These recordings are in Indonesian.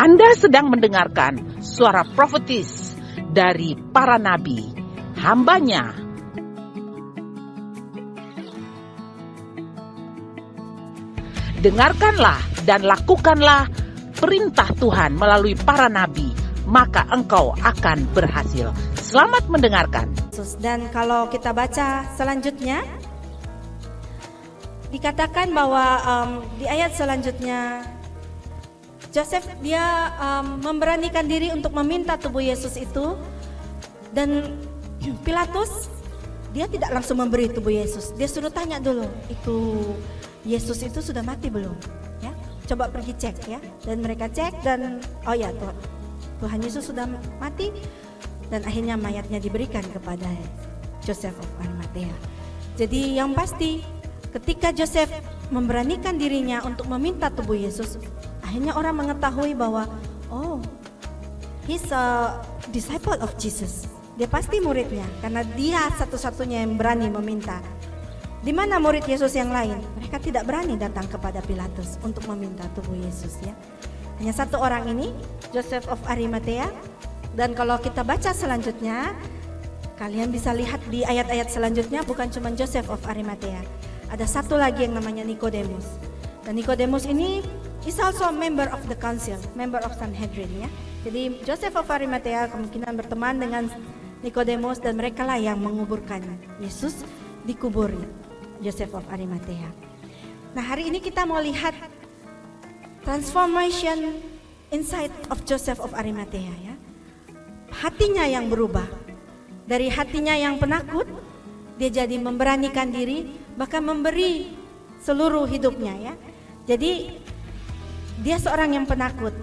Anda sedang mendengarkan suara profetis dari para nabi, hambanya. Dengarkanlah dan lakukanlah perintah Tuhan melalui para nabi, maka engkau akan berhasil. Selamat mendengarkan. Dan kalau kita baca selanjutnya, dikatakan bahwa di ayat selanjutnya, Joseph dia memberanikan diri untuk meminta tubuh Yesus itu, dan Pilatus dia tidak langsung memberi tubuh Yesus. Dia suruh tanya dulu, itu Yesus itu sudah mati belum? Ya, coba pergi cek ya. Dan mereka cek dan oh ya, Tuhan Yesus sudah mati. Dan akhirnya mayatnya diberikan kepada Joseph of Arimathea. Jadi yang pasti ketika Joseph memberanikan dirinya untuk meminta tubuh Yesus, akhirnya orang mengetahui bahwa oh, he's a disciple of Jesus. Dia pasti muridnya karena dia satu-satunya yang berani meminta. Di mana murid Yesus yang lain? Mereka tidak berani datang kepada Pilatus untuk meminta tubuh Yesus ya. Hanya satu orang ini, Joseph of Arimathea. Dan kalau kita baca selanjutnya, kalian bisa lihat di ayat-ayat selanjutnya, bukan cuma Joseph of Arimathea. Ada satu lagi yang namanya Nicodemus. Dan Nicodemus ini is also a member of the council, member of Sanhedrin ya. Jadi Joseph of Arimathea kemungkinan berteman dengan Nicodemus dan mereka lah yang menguburkan Yesus di kubur Joseph of Arimathea. Nah, hari ini kita mau lihat transformation inside of Joseph of Arimathea ya. Hatinya yang berubah. Dari hatinya yang penakut, dia jadi memberanikan diri, bahkan memberi seluruh hidupnya ya. Jadi dia seorang yang penakut.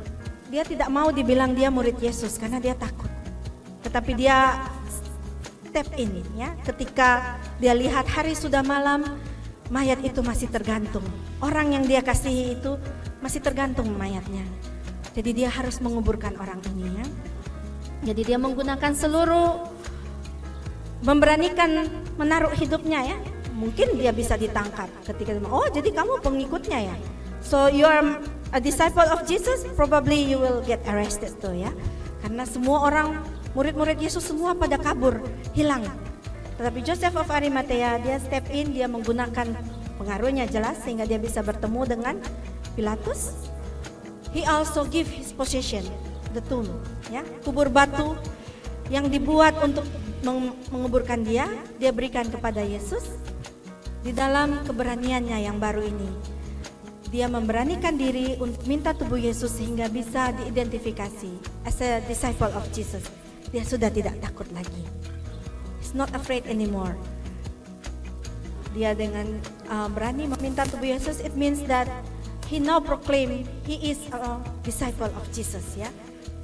Dia tidak mau dibilang dia murid Yesus karena dia takut. Tetapi dia step in ya. Ketika dia lihat hari sudah malam, mayat itu masih tergantung. Orang yang dia kasihi itu masih tergantung mayatnya. Jadi dia harus menguburkan orang ini ya. Jadi dia menggunakan seluruh, memberanikan menaruh hidupnya ya. Mungkin dia bisa ditangkap ketika dia, oh jadi kamu pengikutnya ya. So you are a disciple of Jesus, probably you will get arrested tuh ya. Karena semua orang, murid-murid Yesus semua pada kabur, hilang. Tetapi Joseph of Arimathea dia step in, dia menggunakan pengaruhnya jelas sehingga dia bisa bertemu dengan Pilatus. He also give his possession, the tomb, ya, kubur batu yang dibuat untuk menguburkan dia berikan kepada Yesus. Di dalam keberaniannya yang baru ini, dia memberanikan diri untuk minta tubuh Yesus sehingga bisa diidentifikasi as a disciple of Jesus. Dia sudah tidak takut lagi. He's not afraid anymore. Dia dengan berani meminta tubuh Yesus, it means that he now proclaim he is a disciple of Jesus ya.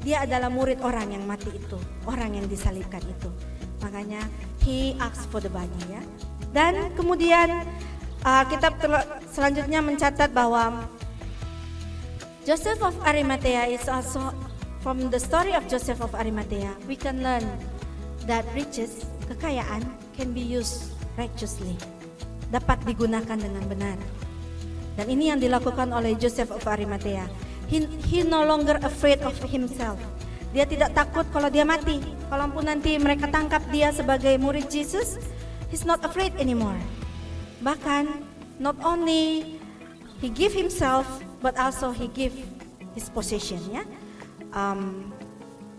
Dia adalah murid orang yang mati itu, orang yang disalibkan itu. Makanya he asks for the body ya. Dan kemudian kitab selanjutnya mencatat bahwa Joseph of Arimathea is also, from the story of Joseph of Arimathea, we can learn that riches, kekayaan, can be used righteously, dapat digunakan dengan benar. Dan ini yang dilakukan oleh Joseph of Arimathea. He no longer afraid of himself. Dia tidak takut kalau dia mati. Kalaupun nanti mereka tangkap dia sebagai murid Jesus, he's not afraid anymore. Bahkan not only he give himself, but also he give his possession ya.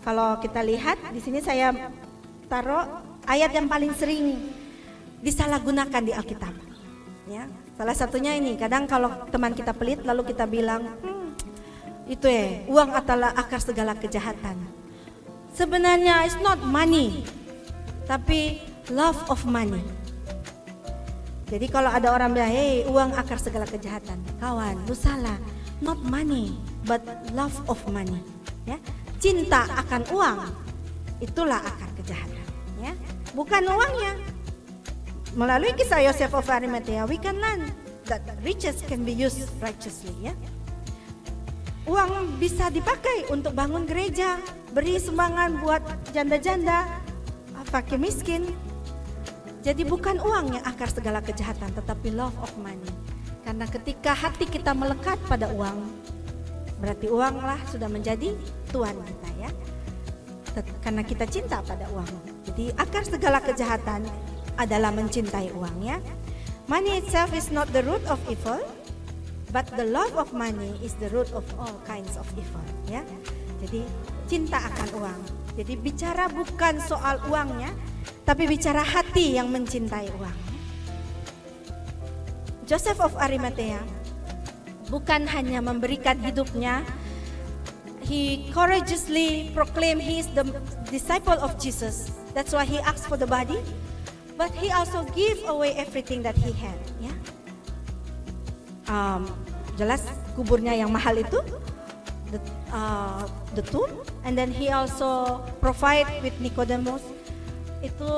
Kalau kita lihat di sini saya taruh ayat yang paling sering disalahgunakan di Alkitab. Ya, salah satunya ini. Kadang kalau teman kita pelit lalu kita bilang, itu ya, uang adalah akar segala kejahatan. Sebenarnya it's not money, tapi love of money. Jadi kalau ada orang bilang, hey, uang akar segala kejahatan, kawan, lu salah. Not money, but love of money. Ya, cinta akan uang, itulah akar kejahatan. Ya, bukan uangnya. Melalui kisah Joseph of Arimathea, we can learn that riches can be used righteously. Ya. Uang bisa dipakai untuk bangun gereja, beri sumbangan buat janda-janda, fakir miskin. Jadi bukan uang yang akar segala kejahatan, tetapi love of money. Karena ketika hati kita melekat pada uang, Berarti uanglah sudah menjadi tuan kita ya. Karena kita cinta pada uang. Jadi akar segala kejahatan adalah mencintai uang ya. Money itself is not the root of evil, but the love of money is the root of all kinds of evil ya. Jadi cinta akan uang. Jadi bicara bukan soal uangnya, tapi bicara hati yang mencintai uang. Joseph of Arimathea bukan hanya memberikan hidupnya, he courageously proclaimed he is the disciple of Jesus. That's why he asked for the body, but he also gave away everything that he had. Ya, jelas kuburnya yang mahal itu, the tomb, and then he also provide with Nicodemus itu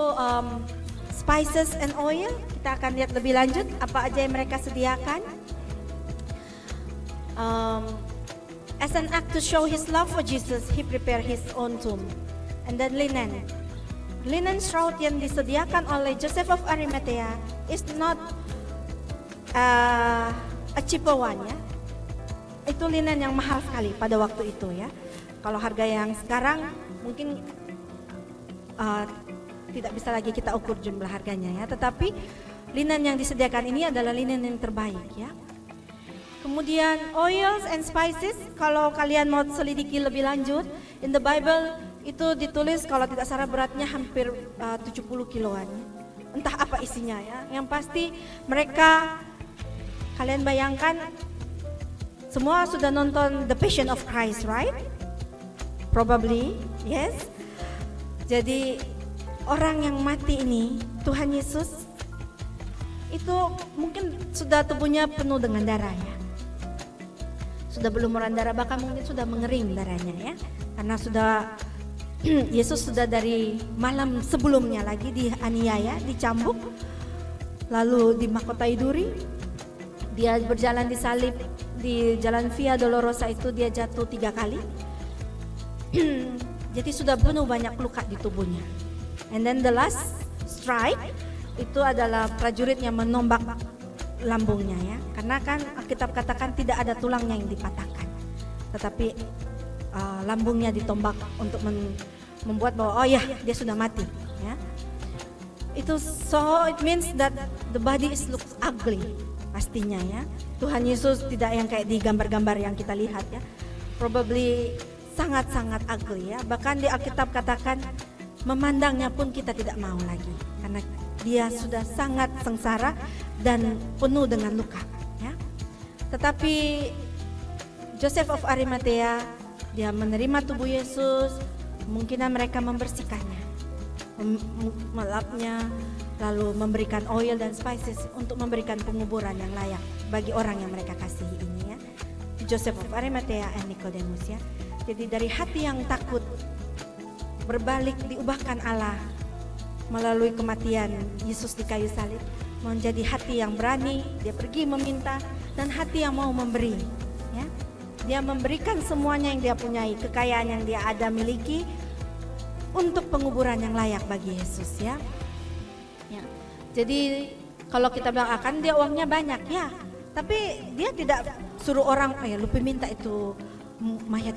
spices and oil. Kita akan lihat lebih lanjut apa aja yang mereka sediakan. As an act to show his love for Jesus, he prepared his own tomb. And then linen shroud yang disediakan oleh Joseph of Arimathea is not a cheaper one ya. Itu linen yang mahal sekali pada waktu itu ya. Kalau harga yang sekarang mungkin tidak bisa lagi kita ukur jumlah harganya ya. Tetapi linen yang disediakan ini adalah linen yang terbaik ya. Kemudian oils and spices, kalau kalian mau selidiki lebih lanjut, in the Bible itu ditulis kalau tidak salah beratnya hampir 70 kiloan. Entah apa isinya ya. Yang pasti mereka, kalian bayangkan, semua sudah nonton The Passion of Christ, right? Probably, yes. Jadi orang yang mati ini, Tuhan Yesus, itu mungkin sudah tubuhnya penuh dengan darah ya. Sudah berlumuran darah, bahkan mungkin sudah mengering darahnya ya. Karena sudah Yesus sudah dari malam sebelumnya lagi dianiaya, dicambuk, lalu dimahkotai duri. Dia berjalan disalib di jalan Via Dolorosa itu, dia jatuh 3 kali. Jadi sudah penuh banyak luka di tubuhnya. And then the last strike itu adalah prajurit yang menombak lambungnya ya. Karena kan Alkitab katakan tidak ada tulangnya yang dipatahkan, tetapi lambungnya ditombak untuk membuat bahwa oh ya, dia sudah mati ya. Itu so it means that the body is looks ugly pastinya ya. Tuhan Yesus tidak yang kayak di gambar-gambar yang kita lihat ya. Probably sangat-sangat ugly ya. Bahkan di Alkitab katakan memandangnya pun kita tidak mau lagi karena dia sudah sangat sengsara dan penuh dengan luka ya. Tetapi Joseph of Arimathea, dia menerima tubuh Yesus, kemungkinan mereka membersihkannya, melapnya, lalu memberikan oil dan spices untuk memberikan penguburan yang layak bagi orang yang mereka kasihi ini ya. Joseph of Arimathea and Nicodemus ya. Jadi dari hati yang takut berbalik diubahkan Allah melalui kematian Yesus di kayu salib menjadi hati yang berani, dia pergi meminta, dan hati yang mau memberi ya. Dia memberikan semuanya yang dia punyai, kekayaan yang dia ada miliki untuk penguburan yang layak bagi Yesus ya. Ya. Jadi kalau kita bilang akan dia uangnya banyak ya, tapi dia tidak suruh orang lupa minta itu mayat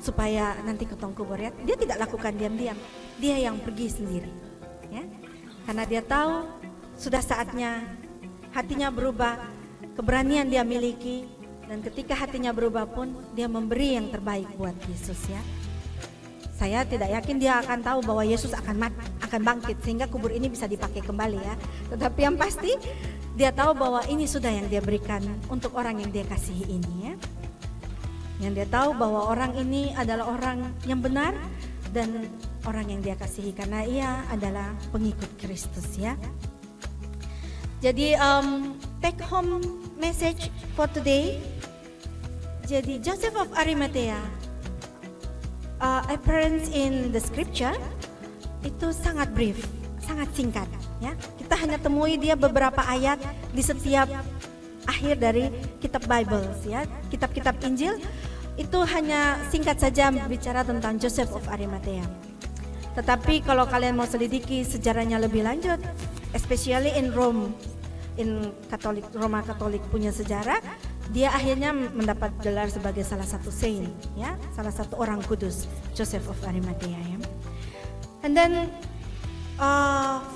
supaya nanti ketong kubur ya. Dia tidak lakukan diam-diam, dia yang pergi sendiri ya. Karena dia tahu sudah saatnya hatinya berubah, keberanian dia miliki, dan ketika hatinya berubah pun dia memberi yang terbaik buat Yesus ya. Saya tidak yakin dia akan tahu bahwa Yesus akan bangkit sehingga kubur ini bisa dipakai kembali ya. Tetapi yang pasti dia tahu bahwa ini sudah yang dia berikan untuk orang yang dia kasihi ini ya. Yang dia tahu bahwa orang ini adalah orang yang benar dan orang yang dia kasihi karena ia adalah pengikut Kristus ya. Jadi take home message for today. Jadi Joseph of Arimathea appearance in the scripture itu sangat brief, sangat singkat ya. Kita hanya temui dia beberapa ayat di setiap akhir dari kitab Bible ya. Kitab-kitab Injil itu hanya singkat saja bicara tentang Joseph of Arimathea. Tetapi kalau kalian mau selidiki sejarahnya lebih lanjut, especially in Rome, in Roma Katolik punya sejarah, dia akhirnya mendapat gelar sebagai salah satu saint, ya, salah satu orang kudus, Joseph of Arimathea, ya. And then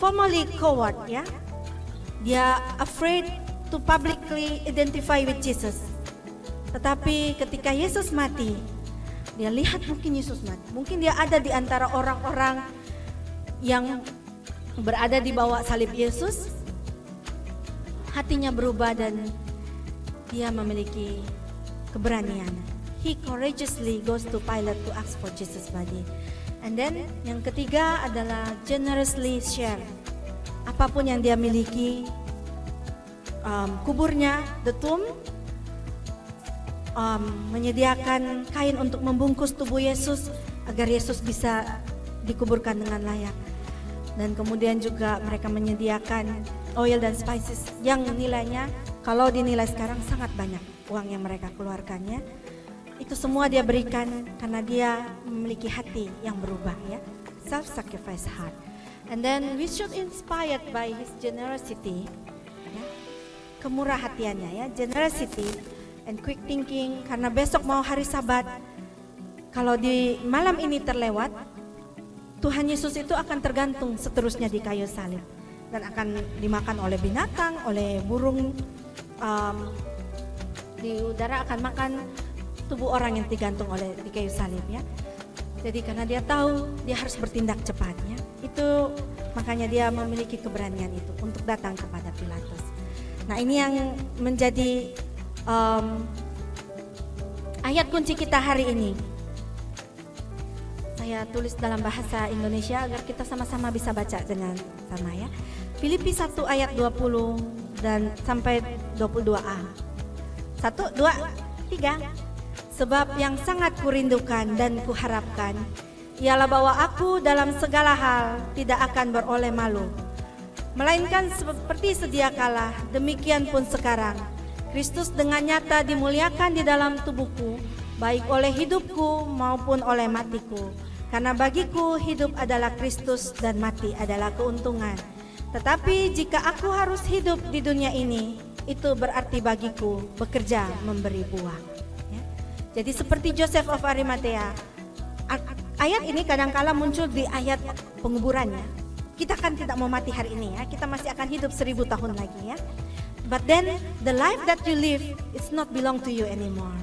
formerly coward, ya, dia afraid to publicly identify with Jesus. Tetapi ketika Yesus mati, dia lihat mungkin Yesus mati, mungkin dia ada di antara orang-orang yang berada di bawah salib Yesus, hatinya berubah dan dia memiliki keberanian. He courageously goes to Pilate to ask for Jesus' body. And then yang ketiga adalah generously share. Apapun yang dia miliki, kuburnya, the tomb, menyediakan kain untuk membungkus tubuh Yesus agar Yesus bisa dikuburkan dengan layak. Dan kemudian juga mereka menyediakan oil dan spices yang nilainya, kalau dinilai sekarang, sangat banyak uang yang mereka keluarkannya. Itu semua dia berikan karena dia memiliki hati yang berubah, ya, self-sacrifice heart. And then we should inspired by his generosity, ya, kemurah hatiannya, ya, generosity and quick thinking. Karena besok mau hari Sabat, kalau di malam ini terlewat, Tuhan Yesus itu akan tergantung seterusnya di kayu salib dan akan dimakan oleh binatang, oleh burung. Di udara akan makan tubuh orang yang digantung oleh di kayu salib, ya. Jadi karena dia tahu dia harus bertindak cepat, ya. Itu makanya dia memiliki keberanian itu untuk datang kepada Pilatus. Nah, ini yang menjadi ayat kunci kita hari ini. Saya tulis dalam bahasa Indonesia agar kita sama-sama bisa baca dengan sama, ya. Filipi 1 ayat 20 dan sampai 22a. 1, 2, 3. Sebab yang sangat kurindukan dan kuharapkan ialah bahwa aku dalam segala hal tidak akan beroleh malu, melainkan seperti sedia kala, demikian pun sekarang Kristus dengan nyata dimuliakan di dalam tubuhku, baik oleh hidupku maupun oleh matiku. Karena bagiku hidup adalah Kristus dan mati adalah keuntungan. Tetapi jika aku harus hidup di dunia ini, itu berarti bagiku bekerja memberi buah, ya. Jadi seperti Joseph of Arimathea, ayat ini kadangkala muncul di ayat penguburannya. Kita kan tidak mau mati hari ini, ya, kita masih akan hidup 1000 tahun lagi, ya. But then the life that you live is not belong to you anymore.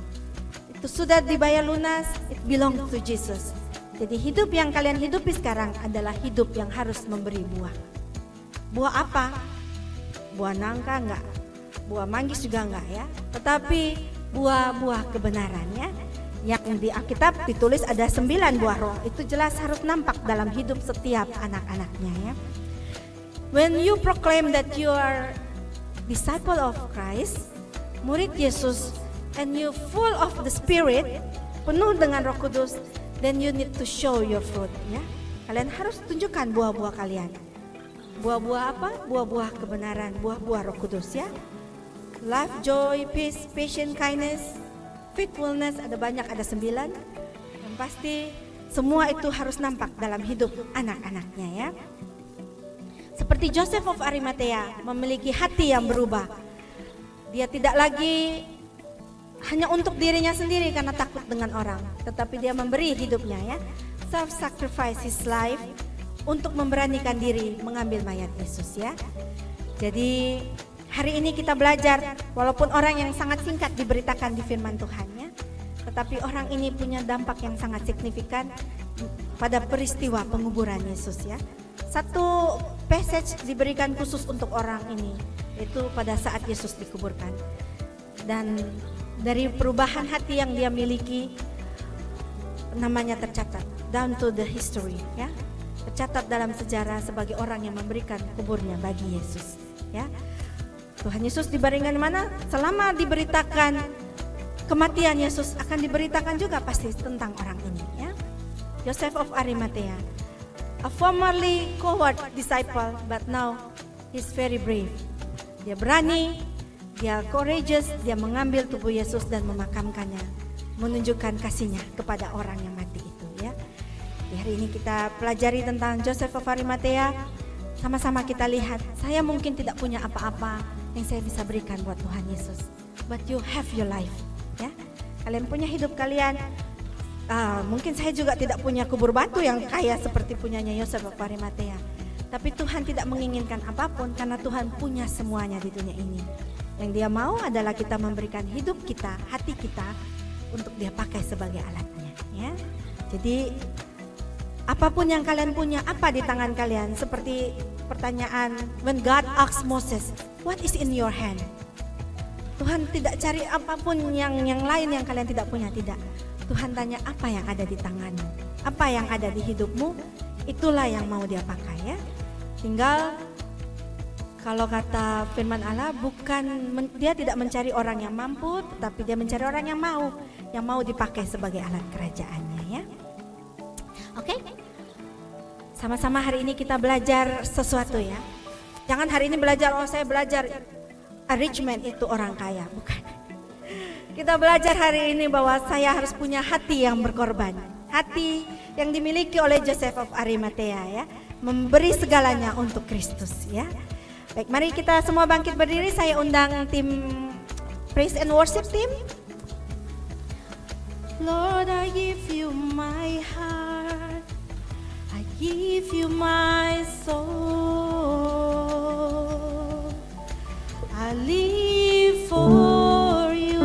Itu sudah dibayar lunas, it belong to Jesus. Jadi hidup yang kalian hidupi sekarang adalah hidup yang harus memberi buah. Buah apa? Buah nangka enggak? Buah manggis juga enggak, ya. Tetapi buah-buah kebenaran, ya. Yang di Alkitab ditulis ada 9 buah roh. Itu jelas harus nampak dalam hidup setiap anak-anaknya, ya. When you proclaim that you are disciple of Christ, murid Yesus, and you full of the Spirit, penuh dengan Roh Kudus, then you need to show your fruit, ya. Kalian harus tunjukkan buah-buah kalian. Buah-buah apa? Buah-buah kebenaran, buah-buah Roh Kudus, ya. Love, joy, peace, patience, kindness, faithfulness, ada banyak, ada 9. Dan pasti semua itu harus nampak dalam hidup anak-anaknya, ya. Seperti Joseph of Arimathea memiliki hati yang berubah. Dia tidak lagi hanya untuk dirinya sendiri karena takut dengan orang, tetapi dia memberi hidupnya, ya. Self-sacrifice his life untuk memberanikan diri mengambil mayat Yesus, ya. Jadi hari ini kita belajar, walaupun orang yang sangat singkat diberitakan di firman Tuhan, ya, tetapi orang ini punya dampak yang sangat signifikan pada peristiwa penguburan Yesus, ya. Satu passage diberikan khusus untuk orang ini, yaitu pada saat Yesus dikuburkan. Dan dari perubahan hati yang dia miliki, namanya tercatat down to the history, ya. Tercatat dalam sejarah sebagai orang yang memberikan kuburnya bagi Yesus, ya. Tuhan Yesus dibaringkan mana? Selama diberitakan kematian Yesus, akan diberitakan juga pasti tentang orang ini, ya. Joseph of Arimathea, a formerly coward disciple, but now he's very brave. Dia berani, dia courageous, dia mengambil tubuh Yesus dan memakamkannya, menunjukkan kasihnya kepada orang yang mati itu, ya. Di hari ini kita pelajari tentang Joseph of Arimathea. Sama-sama kita lihat, saya mungkin tidak punya apa-apa yang saya bisa berikan buat Tuhan Yesus. but you have your life. Ya, kalian punya hidup kalian. Mungkin saya juga tidak punya kubur batu yang kaya seperti punyanya Yosef of Arimatea. Tapi Tuhan tidak menginginkan apapun karena Tuhan punya semuanya di dunia ini. Yang Dia mau adalah kita memberikan hidup kita, hati kita untuk Dia pakai sebagai alatnya. Ya, jadi apapun yang kalian punya, apa di tangan kalian? Seperti pertanyaan, when God asked Moses, what is in your hand? Tuhan tidak cari apapun yang lain yang kalian tidak punya, tidak. Tuhan tanya apa yang ada di tanganmu, apa yang ada di hidupmu, itulah yang mau Dia pakai ya. Tinggal kalau kata firman Allah, Dia tidak mencari orang yang mampu, tetapi Dia mencari orang yang mau dipakai sebagai alat kerajaannya ya. Oke? Sama-sama hari ini kita belajar sesuatu ya. Jangan hari ini belajar, saya belajar rich man itu orang kaya, bukan. Kita belajar hari ini bahwa saya harus punya hati yang berkorban. Hati yang dimiliki oleh Joseph of Arimatea ya, memberi segalanya untuk Kristus ya. Baik, mari kita semua bangkit berdiri. Saya undang tim praise and worship team. Lord, I give you my heart, I give you my soul, I live for you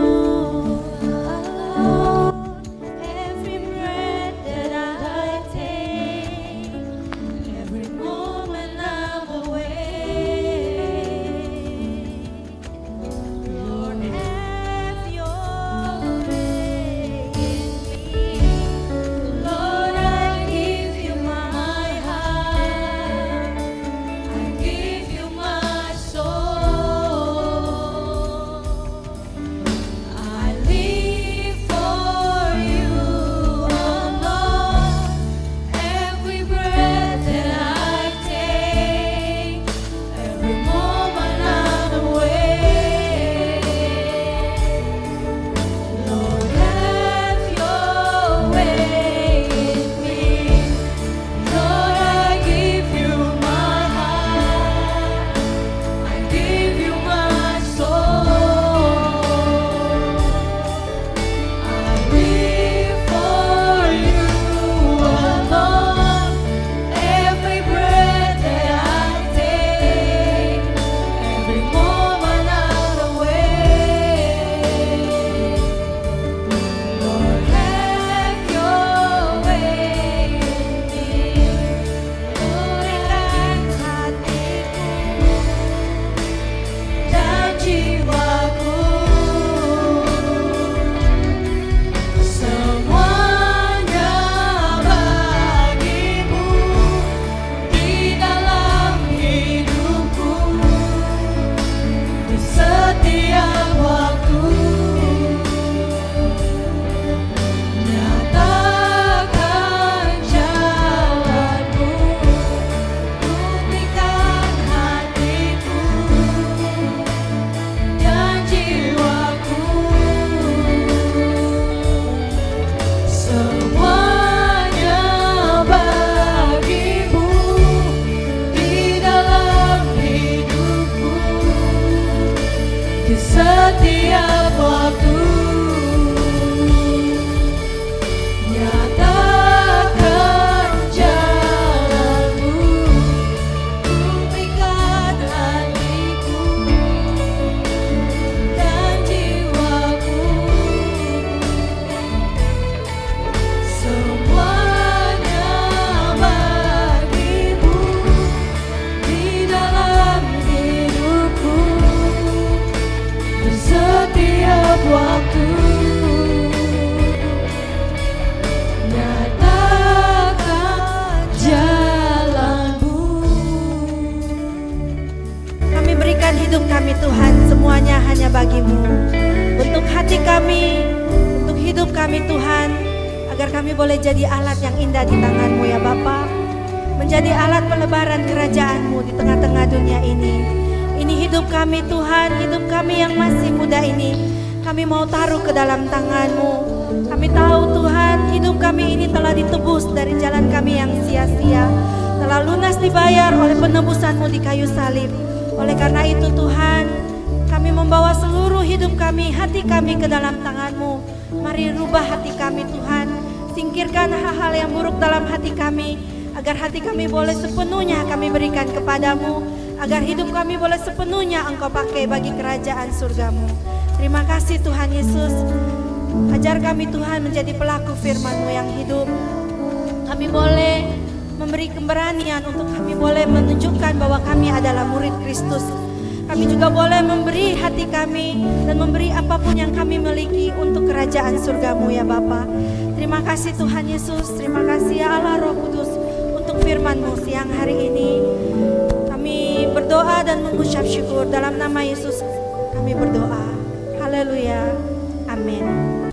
alone. Every breath that I take, every moment I'm awake, Lord, have your way in me. Lord, I give you my heart, I give you my soul, I live for you alone. Every breath that I take, every moment I'm awake, Lord, have your way in me. Lord, I give you my heart, I give you my soul, I live for you alone. Every breath that I take, every moment I'm awake, Lord, have your way in me. Berikan hatiku dan jiwaku, semuanya bagimu di dalam hidupku, di setiap waktu. Nyatakan jalanmu, buktikan hatiku dan jiwaku, semuanya bagimu di dalam hidupku, di setiap waktu. Nyatakan jalanmu, buktikan hatiku dan jiwaku, semuanya bagimu di dalam hidupku, di setiap waktu. Nyatakan jalanmu. Kami berikan hidup kami Tuhan, semuanya hanya bagimu. Bentuk hati kami, untuk hidup kami Tuhan, agar kami boleh jadi alat yang indah di tangan-Mu ya Bapa, menjadi alat pelebaran kerajaan-Mu di tengah-tengah dunia ini. Ini hidup kami Tuhan, hidup kami yang masih muda ini, kami mau taruh ke dalam tangan-Mu. Kami tahu Tuhan, hidup kami ini telah ditebus dari jalan kami yang sia-sia, telah lunas dibayar oleh penebusan-Mu di kayu salib. Oleh karena itu Tuhan, kami Kami membawa seluruh hidup kami, hati kami ke dalam tangan-Mu. Mari rubah hati kami Tuhan. Singkirkan hal-hal yang buruk dalam hati kami, agar hati kami boleh sepenuhnya kami berikan kepadamu, agar hidup kami boleh sepenuhnya Engkau pakai bagi kerajaan surga-Mu. Terima kasih Tuhan Yesus. Ajar kami Tuhan menjadi pelaku firman-Mu yang hidup. Kami boleh memberi keberanian untuk kami boleh menunjukkan bahwa kami adalah murid Kristus. Kami juga boleh memberi hati kami dan memberi apapun yang kami miliki untuk kerajaan surga-Mu ya Bapa. Terima kasih Tuhan Yesus, terima kasih ya Allah Roh Kudus untuk firman-Mu siang hari ini. Kami berdoa dan mengucap syukur dalam nama Yesus kami berdoa. Haleluya. Amin.